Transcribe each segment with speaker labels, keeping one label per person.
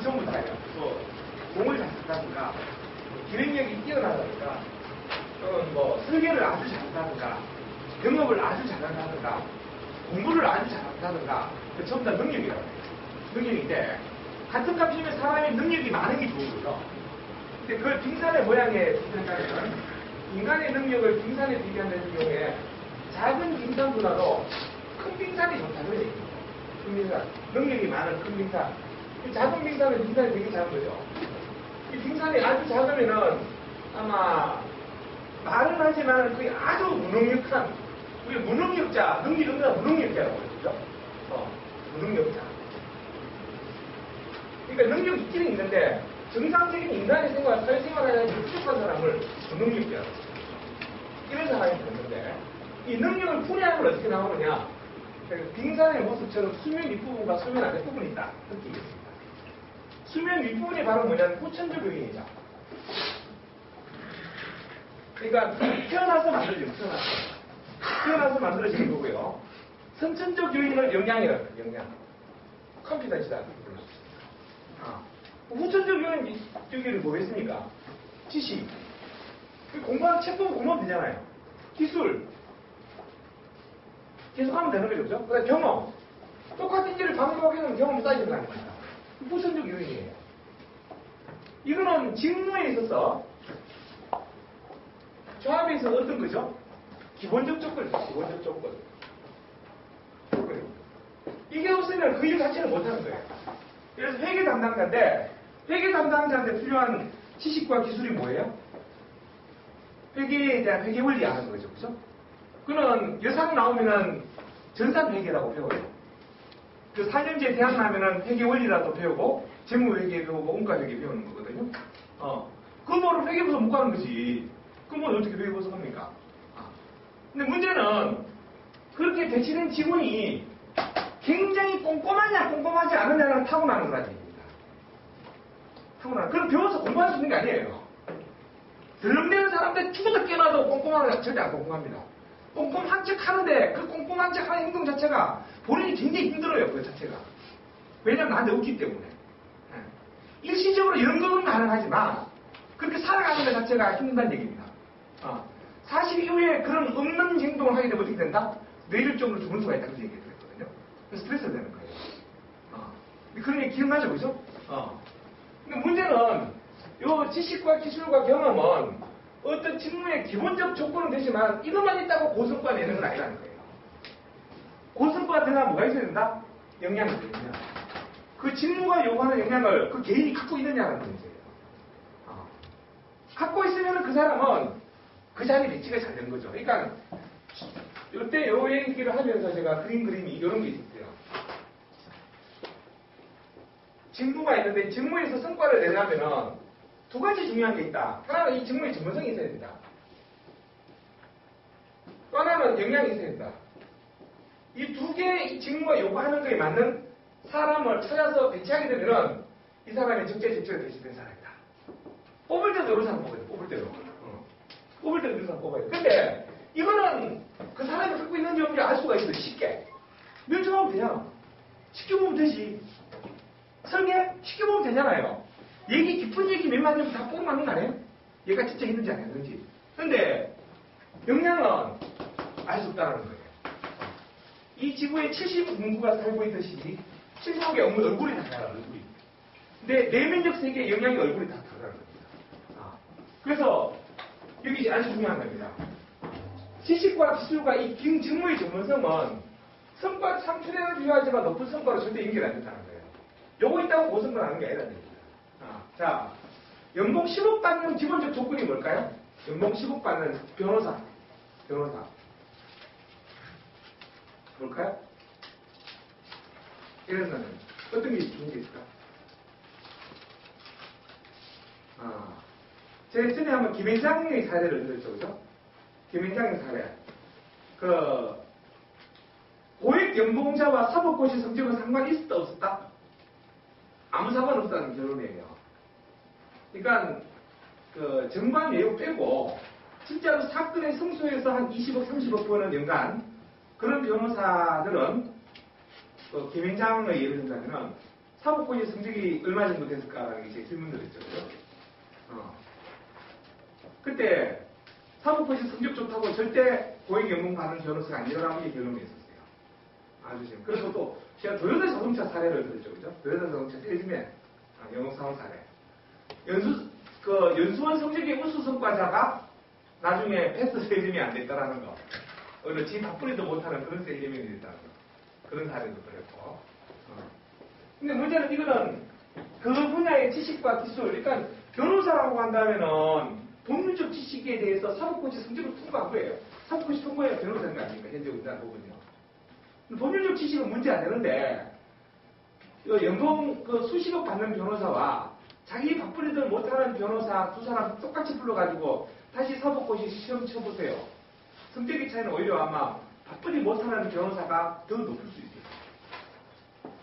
Speaker 1: 전부 다예요. 또 공을 잘 쓴다든가, 기획력이 뛰어나다든가, 또는 뭐 설계를 아주 잘한다든가, 영업을 아주 잘한다든가, 공부를 아주 잘한다든가, 전부 다 능력이라고 해요. 능력인데 같은 값이면 사람이 능력이 많은 게 좋은 거죠. 근데 그걸 빙산의 모양에 비교하면 인간의 능력을 빙산에 비교하는 경우에 작은 빙산보다도 큰 빙산이 좋다는 얘기입니다. 큰 빙산, 능력이 많은 큰 빙산. 작은 빙산은 빙산이 되게 작은 거죠. 이 빙산이 아주 작으면은 아마 말은 하지만 그게 아주 무능력한, 우리 무능력자, 능력자 무능력자라고 그러죠. 무능력자. 그러니까 능력이 있기는 있는데 정상적인 인간의 생활, 사회생활에 부족한 사람을 무능력자라고 그러죠. 이런 사람이 있는데 이 능력을 분해하면 어떻게 나오느냐? 빙산의 모습처럼 수면 윗부분과 수면 아랫부분이 있다. 그렇게 얘기했습니다. 수면 윗부분이 바로 뭐냐면 후천적 요인이죠. 그러니까 태어나서 만들어지는 태어나서 만들어지는 거고요. 선천적 요인을 영양이라고 해요. 영양. 컴퓨터시다. 후천적 요인은 뭐겠습니까? 지식. 공부하는 책 보고 공부하면 되잖아요. 기술. 계속 하면 되는 거죠. 그죠? 그다음에 경험. 똑같은 일을 반복하게 하면 경험이 쌓이는 거 아닙니까? 후천적 요인이에요. 이거는 직무에 있어서 조합에 있어서 어떤 거죠? 기본적 조건이죠. 기본적 조건. 이게 없으면 그 일 자체를 못하는 거예요. 그래서 회계 담당자인데 회계 담당자한테 필요한 지식과 기술이 뭐예요? 회계에 대한 회계 원리 아는 거죠. 그죠? 그는 여상 나오면은 전산회계라고 배워요. 그 4년제 대학 나면은 회계 원리라도 배우고 재무회계 배우고 원가회계 배우는 거거든요. 그 뭐를 회계부서 못 가는 거지. 그럼 뭐 어떻게 회계부서 합니까? 근데 문제는 그렇게 배치된 직원이 굉장히 꼼꼼하냐 꼼꼼하지 않느냐는 타고나는 거라는 얘기입니다. 타고나는. 그럼 배워서 공부할 수 있는 게 아니에요. 덜렁대는 사람들 죽어도 깨어나도 꼼꼼하게 절대 안 꼼꼼합니다. 꼼꼼한 척 하는데 그 꼼꼼한 척 하는 행동 자체가 본인이 굉장히 힘들어요. 그 자체가. 왜냐면 나한테 없기 때문에. 일시적으로 연금은 가능하지만 그렇게 살아가는 것 자체가 힘든다는 얘기입니다. 사실 이후에 그런 없는 행동을 하게 되면 어떻게 된다? 뇌일적으로 죽을 수가 있다고 얘기를 했거든요. 그래서 스트레스가 되는 거예요. 그런 얘기 기억나죠? 그죠? 근데 문제는 이 지식과 기술과 경험은 어떤 직무의 기본적 조건은 되지만 이것만 있다고 고성과가 되는 건 아니라는 거예요. 고성과가 되려면 뭐가 있어야 된다? 역량이 있거든요. 그 직무가 요구하는 역량을 그 개인이 갖고 있느냐는 문제예요. 갖고 있으면 그 사람은 그 자리에 배치가 잘 되는 거죠. 그러니까 이때 요 얘기를 하면서 제가 그린 그림이 이런 게 있었어요. 직무가 있는데 직무에서 성과를 내려면 두 가지 중요한 게 있다. 하나는 이 직무의 전문성이 있어야 된다. 또 하나는 역량이 있어야 된다. 이 두 개의 직무가 요구하는 거에 맞는 사람을 찾아서 배치하게 되면은 이 사람이 적재적소에 배치된 사람이다. 뽑을 때도 이런 사람 뽑아야 돼. 뽑을 때도. 뽑을 때도 이런 사람 뽑아야 돼. 근데 이거는 그 사람이 갖고 있는지 없는지 알 수가 있어요. 쉽게. 면접하면 되잖아. 쉽게 보면 되지. 설계 쉽게 보면 되잖아요. 얘기 깊은 얘기 몇 마디 다 뽑으면 맞는 거 아니에요? 얘가 진짜 있는지 안 있는지. 근데 역량은 알 수 없다는 거예요. 이 지구에 70인구가 살고 있듯이 70억의 얼굴이 다 달라요. 얼굴이. 근데 내면적 세계의 역량이 얼굴이 다 다르다는 겁니다. 그래서 여기 아주 중요한 겁니다. 지식과 기술과 이 직무의 전문성은 성과 창출에는 필요하지만 높은 성과로 절대 연결 안 된다는 거예요. 요거 있다고 고성과를 하는 게 아니라는 얘기입니다. 자, 연봉 10억 받는 기본적 조건이 뭘까요? 연봉 10억 받는 변호사. 뭘까요? 이런 거는 어떤 게 좋은 게 있을까? 제가 전에 한번 김앤장의 사례를 들었죠, 그죠? 김앤장의 사례. 고액 연봉자와 사법고시 성적은 상관이 있었다, 없었다? 아무 상관없다는 결론이에요. 그러니까, 정관 외유 빼고, 진짜로 사건의 성수에서 한 20억, 30억 버는 연간, 그런 변호사들은, 김앤장의 예를 든다면, 사법고시 성적이 얼마 정도 됐을까라는 게 제 질문들이었죠. 그죠? 그때 사법고시 성적 좋다고 절대 고액연금 받는 변호사가 아니라는 게 결론이 있었어요. 아주 지금. 그래서 또 제가 도요타 자동차 사례를 들었죠. 그죠? 도요타 자동차 세즈맨 영업사원 사례. 연수원 성적의 우수 성과자가 나중에 패스 세즘이 안 됐다라는 거. 어느 지 바쁘리도 못하는 그런 세즘이 됐다는 거. 그런 사례도 들었고. 근데 문제는 이거는 그 분야의 지식과 기술, 그러니까 변호사라고 한다면은 법률적 지식에 대해서 사법고시 성적을 통과한 거예요. 사법고시 통과해야 변호사인 거 아닙니까? 현재 우리나라 법은요. 법률적 지식은 문제 안 되는데, 연봉 수십억 받는 변호사와 자기 바쁘리들 못하는 변호사 두 사람 똑같이 불러가지고 다시 사법고시 시험 쳐보세요. 성적의 차이는 오히려 아마 바쁘리 못하는 변호사가 더 높을 수 있어요.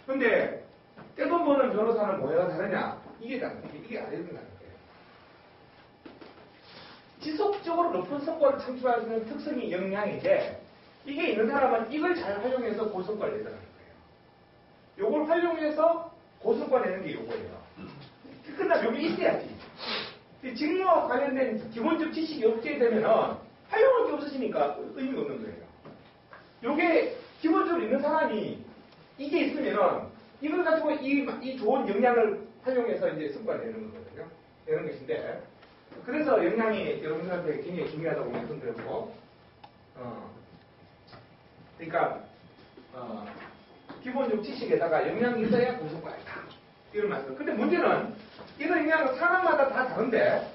Speaker 1: 근데 떼돈 버는 변호사는 뭐가 다르냐? 이게 안 된다는 거예요. 지속적으로 높은 성과를 창출할 수 있는 특성이 역량인데 이게 있는 사람은 이걸 잘 활용해서 고성과를 내더라는 거예요. 요걸 활용해서 고성과 내는 게 요거예요. 끝나면 여기 있어야지. 직무와 관련된 기본적 지식이 없게 되면은 활용할 게 없으시니까 의미가 없는 거예요. 요게 기본적으로 있는 사람이 이게 있으면은 이걸 가지고 이 좋은 역량을 활용해서 이제 성과를 내는 거거든요. 내는 것인데 그래서 역량이 여러분들한테 굉장히 중요하다고 말씀드렸고 그러니까 기본적 지식에다가 역량이 있어야 고성과이다. 이런 말씀. 근데 문제는 이런 역량은 사람마다 다 다른데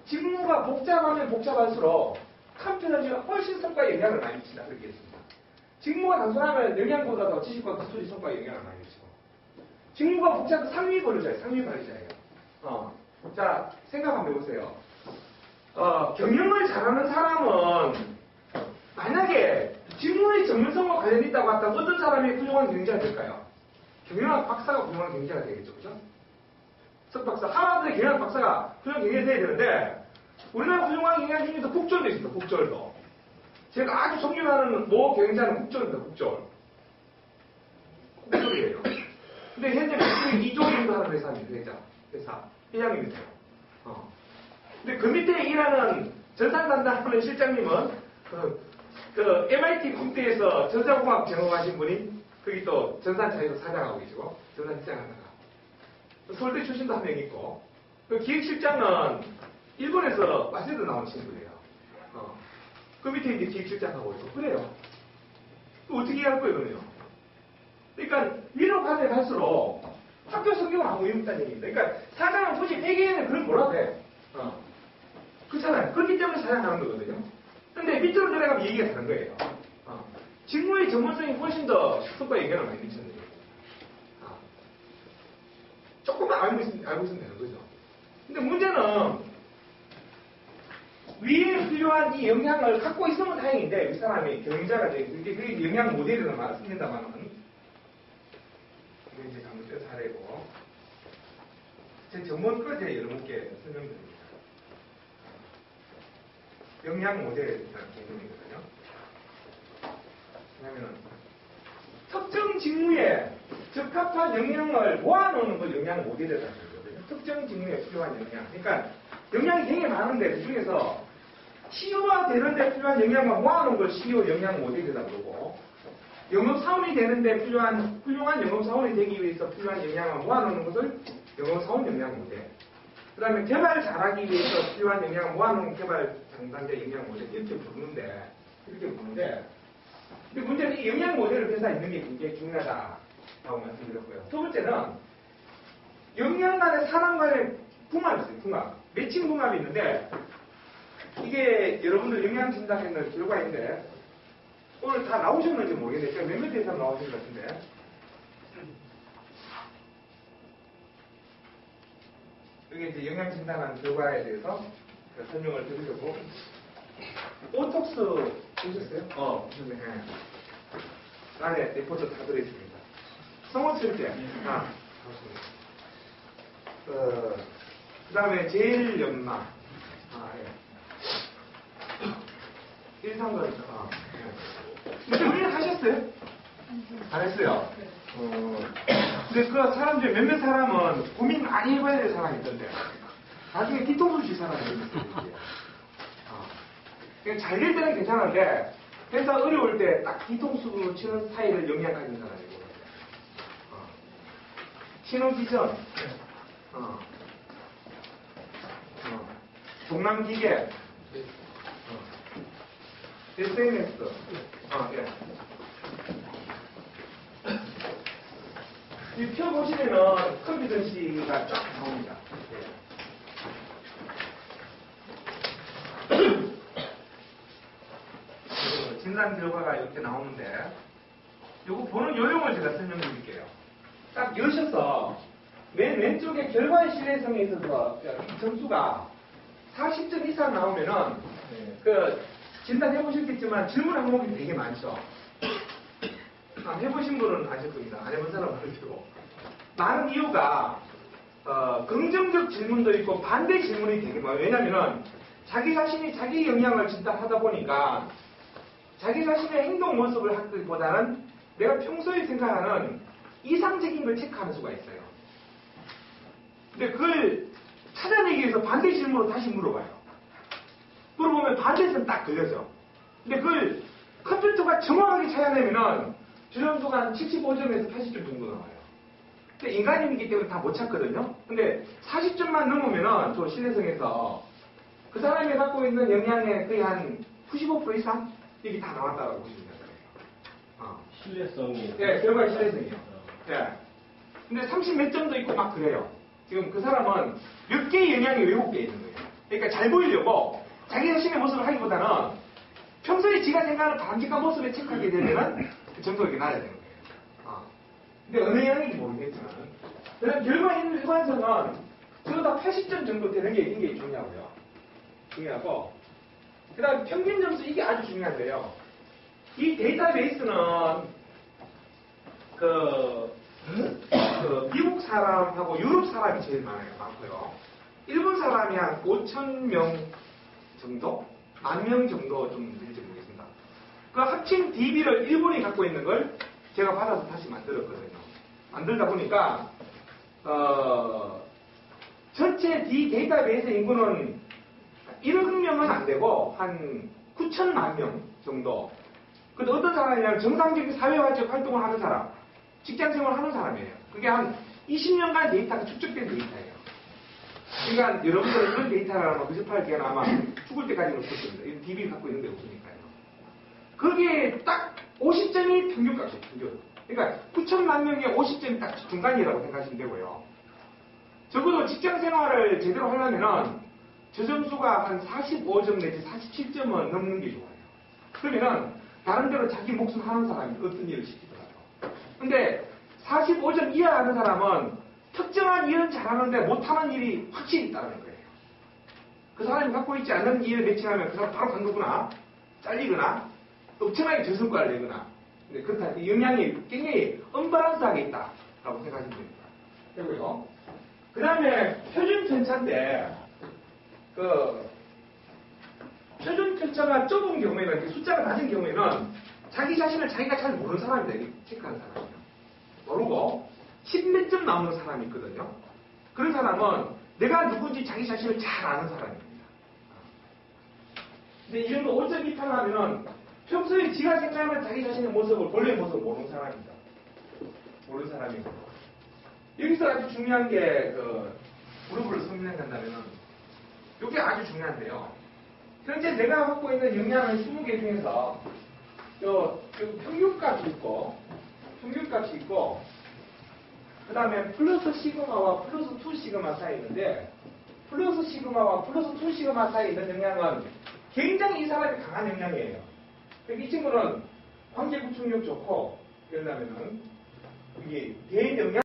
Speaker 1: 직무가 복잡하면 복잡할수록 컴퓨터가 훨씬 성과에 영향을 많이 미친다. 그렇게 했습니다. 직무가 단순하면 역량보다 더 지식과 기술이 성과에 영향을 많이 미치고 직무가 복잡한 상위 관리자예요. 자, 생각 한번 해보세요. 경영을 잘하는 사람은 만약에 직무의 전문성과 관련이 있다고 한다면 어떤 사람이 훌륭한 경영자가 될까요? 경영학 박사가 훌륭한 경영자가 되겠죠. 그죠? 석박사, 하버드 경영학 박사가 훌륭한 경영자가 돼야 되는데 우리나라 훌륭한 경영자 중에서 국졸도 있습니다. 국졸도. 제가 아주 존경하는 모 경영자는 국졸입니다. 국졸이에요. 근데 현재 미국의 2조 정도 하는 회사입니다. 회장님이세요. 근데 그 밑에 일하는 전산단단하는 실장님은 그 MIT 군대에서 전자공학 전공하신 분이 거기 또 전산차에서 사장하고 계시고 전산시장 하다가 서울대 출신도 한 명 있고 그 기획실장은 일본에서 와세드 나온 친구예요. 그 밑에 이제 기획실장하고 있고 그래요. 어떻게 할 거예요, 그러면? 그러니까 위로 갈수록 학교 성적은 아무 의미 없다는 얘기입니다. 그러니까 사장은 굳이 회계에는 그런 뭐라고 돼. 그렇잖아요. 그렇기 때문에 사장하는 거거든요. 근데 밑으로 들어가면 얘기가 다른 거예요. 직무의 전문성이 훨씬 더 성과에 영향을 많이 미치는 거예요. 조금만 알고 있으면 되는 거죠. 근데 문제는 위에 필요한 이 역량을 갖고 있으면 다행인데 이 사람이 경영자가 되고 그게 역량 모델이라는 말을 쓰는다만은 이게 이제 잘못된 사례고 제 전문까지 여러분께 설명드립니다. 역량 모델이라는 개념이거든요. 왜냐하면 특정 직무에 적합한 역량을 모아놓는 걸 역량 모델이라는 거거든요. 특정 직무에 필요한 역량. 그러니까 역량이 굉장히 많은데 그 중에서 CEO가 되는데 필요한 역량만 모아놓은 걸 CEO 역량 모델이라고 그러고 영업사원이 되는데 필요한 훌륭한 영업사원이 되기 위해서 필요한 역량을 모아놓는 것을 영업사원 역량 모델. 그 다음에 개발 잘하기 위해서 필요한 역량을 모아놓은 개발 담당자 역량 모델 이렇게 부르는데 근데 문제는 이 역량 모델을 회사에 있는 게 굉장히 중요하다고 말씀드렸고요. 두 번째는 역량 간의 사람 간의 궁합이 있어요. 궁합. 매칭 궁합이 있는데 이게 여러분들 역량 진단에는 결과가 있는데 오늘 다 나오셨는지 모르겠는데 제가 몇몇 대에서 나오신 것 같은데 여기 이제 역량 진단한 결과에 대해서 설명을 드리려고 오톡스 보셨어요? 네. 안에 리포트 다 들어있습니다. 성원 쓸게. 그 다음에 제일 연마. 예. 일상거니까. 근데 우리는 하셨어요? 안 했어요. 근데 그 사람 중에 몇몇 사람은 고민 많이 해봐야 될 사람이 있던데 나중에 뒤통수 칠 사람이 있어요. 잘 될 때는 괜찮은데 회사 어려울 때 딱 뒤통수 치는 스타일을 영향하는 사람이고 신호기전 동남기계 SNS 예. 이 표 보시면은 컴퓨터 시가 쫙 나옵니다. 진단 결과가 이렇게 나오는데 요거 보는 요령을 제가 설명드릴게요. 딱 여셔서 맨 왼쪽에 결과의 신뢰성에 있어서 점수가 40점 이상 나오면은 그 진단 해보셨겠지만 질문 항목이 되게 많죠. 해보신 분은 아실 겁니다. 안 해본 사람은 모르시고 많은 이유가 긍정적 질문도 있고 반대 질문이 되게 많아요. 왜냐면은 자기 자신이 자기 영향을 진단하다 보니까 자기 자신의 행동 모습을 하기보다는 내가 평소에 생각하는 이상적인 걸 체크하는 수가 있어요. 근데 그걸 찾아내기 위해서 반대 질문으로 다시 물어봐요. 물어보면 반대선 딱 걸려져. 근데 그걸 컴퓨터가 정확하게 찾아내면은 주점수가 한 75점에서 80점 정도 나와요. 근데 인간이기 때문에 다 못 찾거든요. 근데 40점만 넘으면은 저 신뢰성에서 그 사람이 갖고 있는 역량의 거의 한 95% 이상 이게 다 나왔다고 보시면 돼요.
Speaker 2: 신뢰성이.
Speaker 1: 예, 결과의 신뢰성이요. 예. 근데 30 몇 점도 있고 막 그래요. 지금 그 사람은 몇 개의 영향이 왜곡되어 있는 거예요. 그러니까 잘 보이려고 자기 자신의 모습을 하기보다는 평소에 지가 생각하는 바람직한 모습을 체크하게 되면은 그 점수가 이렇게 낮아야 되는 거예요. 근데 어느 영향인지 모르겠지만. 그다음 결과 있는 일관성은 저보다 80점 정도 되는 게 굉장히 중요하고요. 중요하고. 그 다음 평균 점수 이게 아주 중요한데요. 이 데이터베이스는 미국 사람하고 유럽 사람이 제일 많고요. 일본 사람이 한 5,000명 정도? 10,000명 정도 좀 될지 모르겠습니다. 그 합친 DB를 일본이 갖고 있는 걸 제가 받아서 다시 만들었거든요. 만들다 보니까 전체 데이터베이스 인구는 1억 명은 안 되고 한 9천만 명 정도. 근데 어떤 사람이냐면 정상적인 사회화적 활동을 하는 사람, 직장생활을 하는 사람이에요. 그게 한 20년간 데이터가 축적된 데이터예요. 그러니까 여러분들은 이런 데이터를 아마 거듭할 기회는 아마 죽을 때까지는 없을 겁니다. 이런 DB를 갖고 있는 게 없으니까요. 거기에 딱 50점이 평균값이에요. 평균. 그러니까 9천만 명에 50점이 딱 중간이라고 생각하시면 되고요. 적어도 직장생활을 제대로 하려면은 저 점수가 한 45점 내지 47점은 넘는 게 좋아요. 그러면은 다른 데로 자기 목숨 하는 사람이 어떤 일을 시키더라도. 근데 45점 이하 하는 사람은 특정한 일은 잘하는데 못하는 일이 확실히 있다는 거예요. 그 사람이 갖고 있지 않는 일을 매칭하면 그 사람 바로 관두거나 잘리거나 엄청나게 저성과를 내거나 그렇다. 영향이 굉장히 언밸런스하게 있다라고 생각하시면 됩니다. 되고요. 그 다음에 표준 편차인데 표준 편차가 좁은 경우에는 숫자가 낮은 경우에는 자기 자신을 자기가 잘 모르는 사람이다. 이렇게 체크하는 사람이에요. 모르고 10몇 점 나오는 사람이 있거든요. 그런 사람은 내가 누군지 자기 자신을 잘 아는 사람입니다. 근데 이 정도 5.28 하면은 평소에 지가 생각하는 자기 자신의 모습을 본래의 모습을 모르는 사람입니다. 모르는 사람이고 여기서 아주 중요한 게 그룹을 설명한다면은 이게 아주 중요한데요. 현재 내가 갖고 있는 역량은 20개 중에서 평균값이 있고 그 다음에 플러스 시그마와 플러스 2 시그마 사이에 있는데 플러스 시그마와 플러스 2 시그마 사이에 있는 역량은 굉장히 이 사람이 강한 역량이에요. 이 친구는 관계 구축력 좋고 그러려면은 이게 대인 역량